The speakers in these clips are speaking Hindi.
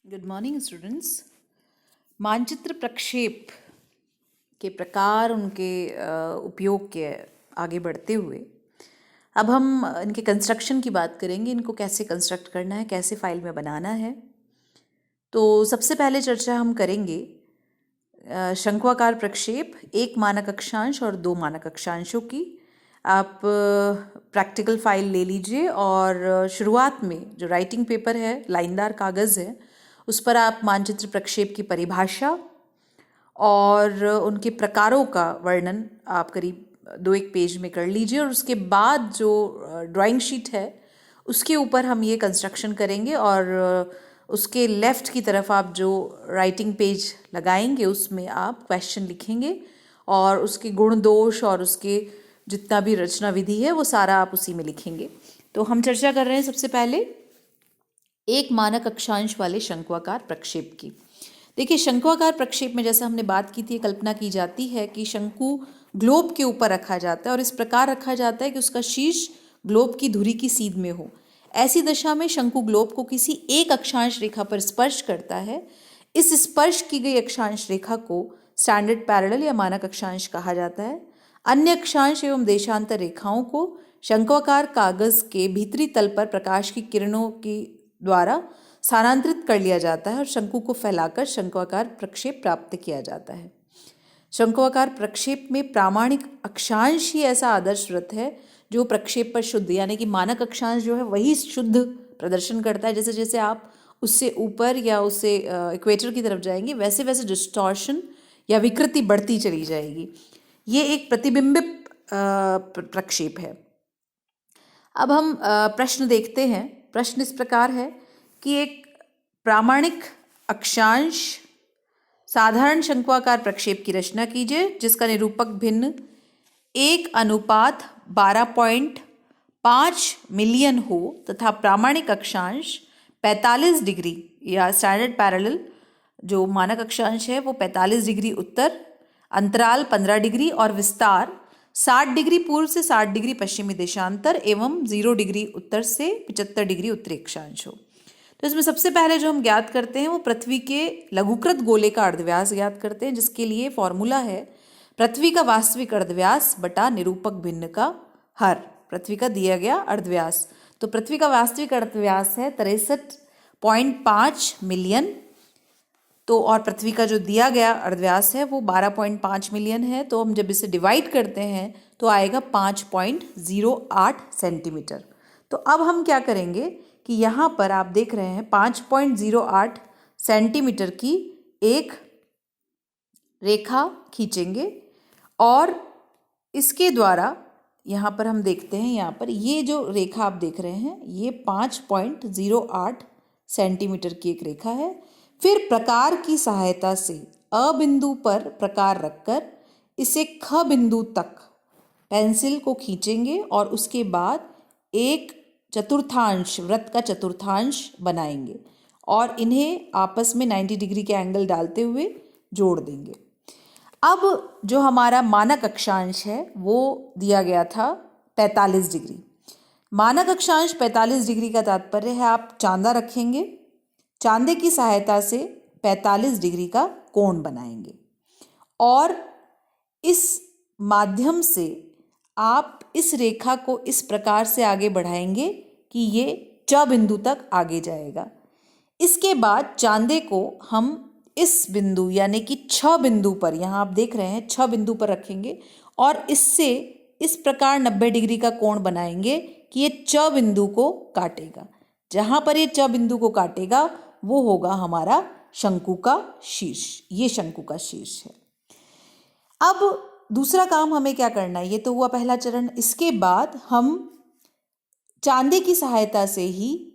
Good morning students. मानचित्र प्रक्षेप के प्रकार, उनके उपयोग के आगे बढ़ते हुए अब हम इनके कंस्ट्रक्शन की बात करेंगे। इनको कैसे कंस्ट्रक्ट करना है, कैसे फाइल में बनाना है। तो सबसे पहले चर्चा हम करेंगे शंक्वाकार प्रक्षेप, 1 मानक अक्षांश और 2 मानक अक्षांशों की। आप प्रैक्टिकल फाइल ले लीजिए और शुरुआत में जो राइटिंग पेपर है, लाइनदार कागज़ है, उस पर आप मानचित्र प्रक्षेप की परिभाषा और उनके प्रकारों का वर्णन आप करीब 2-1 पेज में कर लीजिए। और उसके बाद जो ड्राइंग शीट है उसके ऊपर हम ये कंस्ट्रक्शन करेंगे और उसके लेफ़्ट की तरफ आप जो राइटिंग पेज लगाएंगे उसमें आप क्वेश्चन लिखेंगे और उसके गुण दोष और उसके जितना भी रचना विधि है वो सारा आप उसी में लिखेंगे। तो हम चर्चा कर रहे हैं सबसे पहले 1 मानक अक्षांश वाले शंक्वाकार प्रक्षेप की। देखिए, शंक्वाकार प्रक्षेप में जैसा हमने बात की थी, कल्पना की जाती है कि शंकु ग्लोब के ऊपर रखा जाता है और इस प्रकार रखा जाता है कि उसका शीर्ष ग्लोब की धुरी की सीध में हो। ऐसी दशा में शंकु ग्लोब को किसी एक अक्षांश रेखा पर स्पर्श करता है। इस स्पर्श की गई अक्षांश रेखा को स्टैंडर्ड पैरेलल या मानक अक्षांश कहा जाता है। अन्य अक्षांश एवं देशांतर रेखाओं को शंक्वाकार कागज के भीतरी तल पर प्रकाश की किरणों की द्वारा स्थानांतरित कर लिया जाता है और शंकु को फैलाकर शंक्वाकार प्रक्षेप प्राप्त किया जाता है। शंक्वाकार प्रक्षेप में प्रामाणिक अक्षांश ही ऐसा आदर्श वृत्त है जो प्रक्षेप पर शुद्ध, यानी कि मानक अक्षांश जो है वही शुद्ध प्रदर्शन करता है। जैसे जैसे आप उससे ऊपर या उससे इक्वेटर की तरफ जाएंगे वैसे वैसे डिस्टॉर्शन या विकृति बढ़ती चली जाएगी। ये एक प्रतिबिंबित प्रक्षेप है। अब हम प्रश्न देखते हैं। प्रश्न इस प्रकार है कि एक प्रामाणिक अक्षांश साधारण शंक्वाकार प्रक्षेप की रचना कीजिए जिसका निरूपक भिन्न 1:12.5 मिलियन हो तथा प्रामाणिक अक्षांश 45 डिग्री या स्टैंडर्ड पैरेलल जो मानक अक्षांश है वो 45 डिग्री उत्तर, अंतराल 15 डिग्री और विस्तार 60 डिग्री पूर्व से 60 डिग्री पश्चिमी देशांतर एवं 0 डिग्री उत्तर से 75 डिग्री उत्तरी अक्षांश हो। तो इसमें सबसे पहले जो हम ज्ञात करते हैं वो पृथ्वी के लघुकृत गोले का अर्धव्यास ज्ञात करते हैं, जिसके लिए फॉर्मूला है पृथ्वी का वास्तविक अर्धव्यास बटा निरूपक भिन्न का हर पृथ्वी का दिया गया अर्धव्यास। तो पृथ्वी का वास्तविक अर्धव्यास है 63.5 मिलियन। तो और पृथ्वी का जो दिया गया अर्धव्यास है वो 12.5 मिलियन है। तो हम जब इसे डिवाइड करते हैं तो आएगा 5.08 सेंटीमीटर। तो अब हम क्या करेंगे कि यहाँ पर आप देख रहे हैं 5.08 सेंटीमीटर की एक रेखा खींचेंगे और इसके द्वारा यहाँ पर हम देखते हैं, यहाँ पर ये जो रेखा आप देख रहे हैं ये 5.08 सेंटीमीटर की एक रेखा है। फिर प्रकार की सहायता से अ बिंदु पर प्रकार रखकर इसे ख बिंदु तक पेंसिल को खींचेंगे और उसके बाद एक चतुर्थांश, वृत्त का चतुर्थांश बनाएंगे और इन्हें आपस में 90 डिग्री के एंगल डालते हुए जोड़ देंगे। अब जो हमारा मानक अक्षांश है वो दिया गया था 45 डिग्री। मानक अक्षांश 45 डिग्री का तात्पर्य है आप चांदा रखेंगे, चांदे की सहायता से 45 डिग्री का कोण बनाएंगे और इस माध्यम से आप इस रेखा को इस प्रकार से आगे बढ़ाएंगे कि ये च बिंदु तक आगे जाएगा। इसके बाद चांदे को हम इस बिंदु यानी कि 6 बिंदु पर, यहाँ आप देख रहे हैं 6 बिंदु पर रखेंगे और इससे इस प्रकार 90 डिग्री का कोण बनाएंगे कि ये च बिंदु को काटेगा। जहाँ पर ये च बिंदु को काटेगा वो होगा हमारा शंकु का शीर्ष। ये शंकु का शीर्ष है। अब दूसरा काम हमें क्या करना है, ये तो हुआ पहला चरण। इसके बाद हम चांदे की सहायता से ही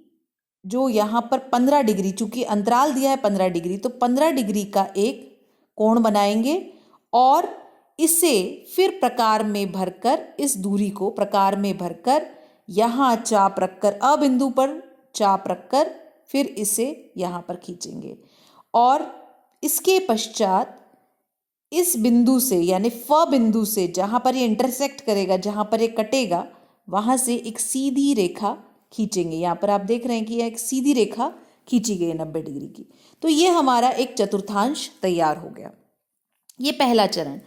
जो यहाँ पर 15 डिग्री, चूंकि अंतराल दिया है 15 डिग्री, तो 15 डिग्री का एक कोण बनाएंगे और इसे फिर प्रकार में भरकर, इस दूरी को प्रकार में भरकर यहाँ चाप रखकर, अ बिंदु पर चाप रखकर फिर इसे यहाँ पर खींचेंगे और इसके पश्चात इस बिंदु से यानी फ बिंदु से जहाँ पर ये इंटरसेक्ट करेगा, जहाँ पर ये कटेगा, वहाँ से एक सीधी रेखा खींचेंगे। यहाँ पर आप देख रहे हैं कि यह एक सीधी रेखा खींची गई है 90 डिग्री की। तो ये हमारा एक चतुर्थांश तैयार हो गया। ये पहला चरण।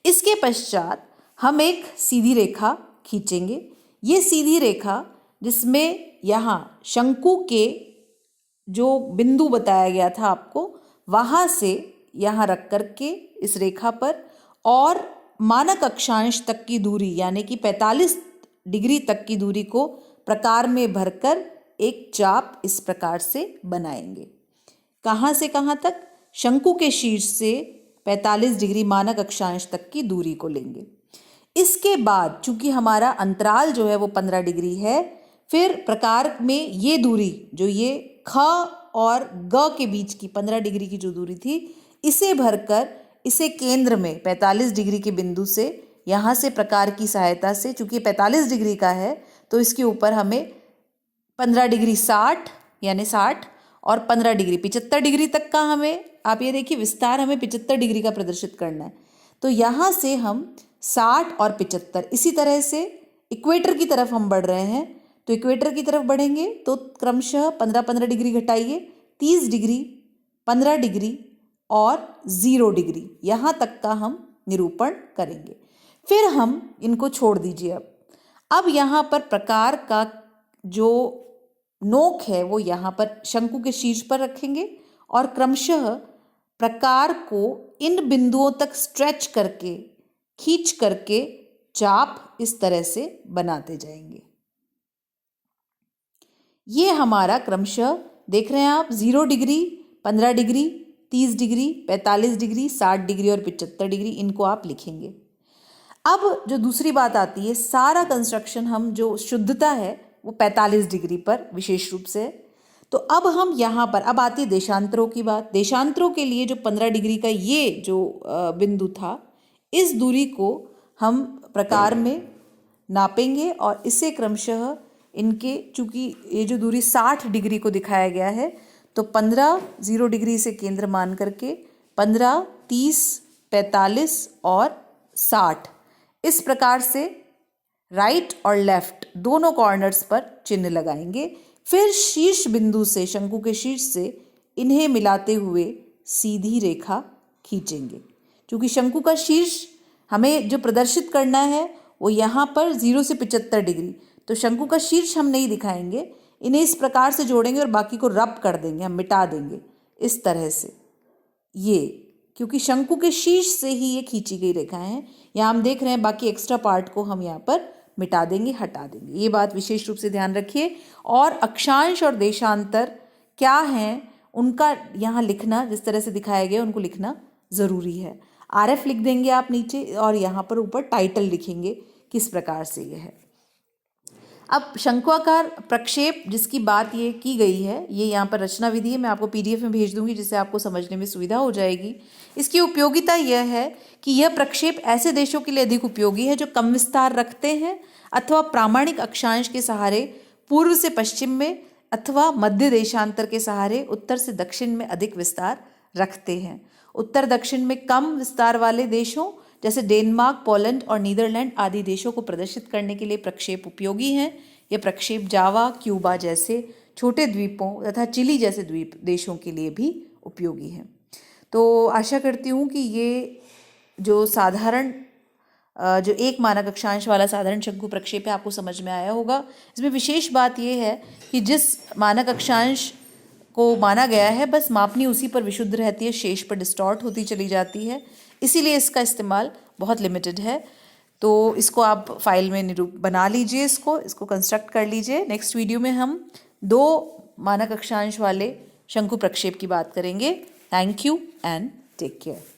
इसके पश्चात हम एक सीधी रेखा खींचेंगे। ये सीधी रेखा जिसमें यहाँ शंकु के जो बिंदु बताया गया था आपको, वहाँ से यहाँ रख करके इस रेखा पर और मानक अक्षांश तक की दूरी यानी कि 45 डिग्री तक की दूरी को प्रकार में भरकर एक चाप इस प्रकार से बनाएंगे। कहाँ से कहाँ तक? शंकु के शीर्ष से 45 डिग्री मानक अक्षांश तक की दूरी को लेंगे। इसके बाद चूंकि हमारा अंतराल जो है वो 15 डिग्री है, फिर प्रकार में ये दूरी जो ये ख और ग के बीच की 15 डिग्री की जो दूरी थी, इसे भरकर इसे केंद्र में 45 डिग्री के बिंदु से यहाँ से प्रकार की सहायता से, चूंकि 45 डिग्री का है तो इसके ऊपर हमें 15 डिग्री 60 यानी 60 और 15 डिग्री 75 डिग्री तक का हमें, आप ये देखिए विस्तार हमें 75 डिग्री का प्रदर्शित करना है। तो यहाँ से हम 60 और 75 इसी तरह से इक्वेटर की तरफ हम बढ़ रहे हैं। तो इक्वेटर की तरफ बढ़ेंगे तो क्रमशः 15-15 डिग्री घटाइए, 30 डिग्री, 15 डिग्री और 0 डिग्री यहाँ तक का हम निरूपण करेंगे। फिर हम इनको छोड़ दीजिए। अब यहाँ पर प्रकार का जो नोक है वो यहाँ पर शंकु के शीर्ष पर रखेंगे और क्रमशः प्रकार को इन बिंदुओं तक स्ट्रेच करके, खींच करके चाप इस तरह से बनाते जाएंगे। ये हमारा क्रमशः देख रहे हैं आप 0 degree, 15 degree, 30 degree, 45 degree, 60 degree और 75 डिग्री, इनको आप लिखेंगे। अब जो दूसरी बात आती है, सारा कंस्ट्रक्शन हम जो शुद्धता है वो 45 डिग्री पर विशेष रूप से। तो अब हम यहाँ पर, अब आती है देशांतरों की बात। देशांतरों के लिए जो 15 डिग्री का ये जो बिंदु था, इस दूरी को हम प्रकार में नापेंगे और इसे क्रमशः इनके, चूंकि ये जो दूरी 60 डिग्री को दिखाया गया है, तो 15 0 डिग्री से केंद्र मान करके 15, 30, 45 और 60 इस प्रकार से राइट और लेफ्ट दोनों कॉर्नर्स पर चिन्ह लगाएंगे। फिर शीर्ष बिंदु से, शंकु के शीर्ष से इन्हें मिलाते हुए सीधी रेखा खींचेंगे। क्योंकि शंकु का शीर्ष हमें जो प्रदर्शित करना है वो यहाँ पर 0 से 75 डिग्री, तो शंकु का शीर्ष हम नहीं दिखाएंगे, इन्हें इस प्रकार से जोड़ेंगे और बाकी को रब कर देंगे, हम मिटा देंगे इस तरह से। ये क्योंकि शंकु के शीर्ष से ही ये खींची गई रेखाएं हैं। यहाँ हम देख रहे हैं बाकी एक्स्ट्रा पार्ट को हम यहाँ पर मिटा देंगे, हटा देंगे। ये बात विशेष रूप से ध्यान रखिए। और अक्षांश और देशांतर क्या हैं उनका यहाँ लिखना, जिस तरह से दिखाया गया उनको लिखना ज़रूरी है। RF लिख देंगे आप नीचे और यहाँ पर ऊपर टाइटल लिखेंगे किस प्रकार से ये है। अब शंक्वाकार प्रक्षेप जिसकी बात ये की गई है, ये यहाँ पर रचना विधि है, मैं आपको PDF में भेज दूंगी जिससे आपको समझने में सुविधा हो जाएगी। इसकी उपयोगिता यह है कि यह प्रक्षेप ऐसे देशों के लिए अधिक उपयोगी है जो कम विस्तार रखते हैं अथवा प्रामाणिक अक्षांश के सहारे पूर्व से पश्चिम में अथवा मध्य देशांतर के सहारे उत्तर से दक्षिण में अधिक विस्तार रखते हैं। उत्तर दक्षिण में कम विस्तार वाले देशों जैसे डेनमार्क, पोलैंड और नीदरलैंड आदि देशों को प्रदर्शित करने के लिए प्रक्षेप उपयोगी हैं। यह प्रक्षेप जावा, क्यूबा जैसे छोटे द्वीपों तथा चिली जैसे द्वीप देशों के लिए भी उपयोगी हैं। तो आशा करती हूँ कि ये जो साधारण जो एक मानक अक्षांश वाला साधारण शंकु प्रक्षेप है आपको समझ में आया होगा। इसमें विशेष बात यह है कि जिस मानक अक्षांश को माना गया है बस मापनी उसी पर विशुद्ध रहती है, शेष पर डिस्टॉर्ट होती चली जाती है, इसीलिए इसका इस्तेमाल बहुत लिमिटेड है। तो इसको आप फाइल में बना लीजिए, इसको कंस्ट्रक्ट कर लीजिए। नेक्स्ट वीडियो में हम 2 मानक अक्षांश वाले शंकु प्रक्षेप की बात करेंगे। Thank you and take care.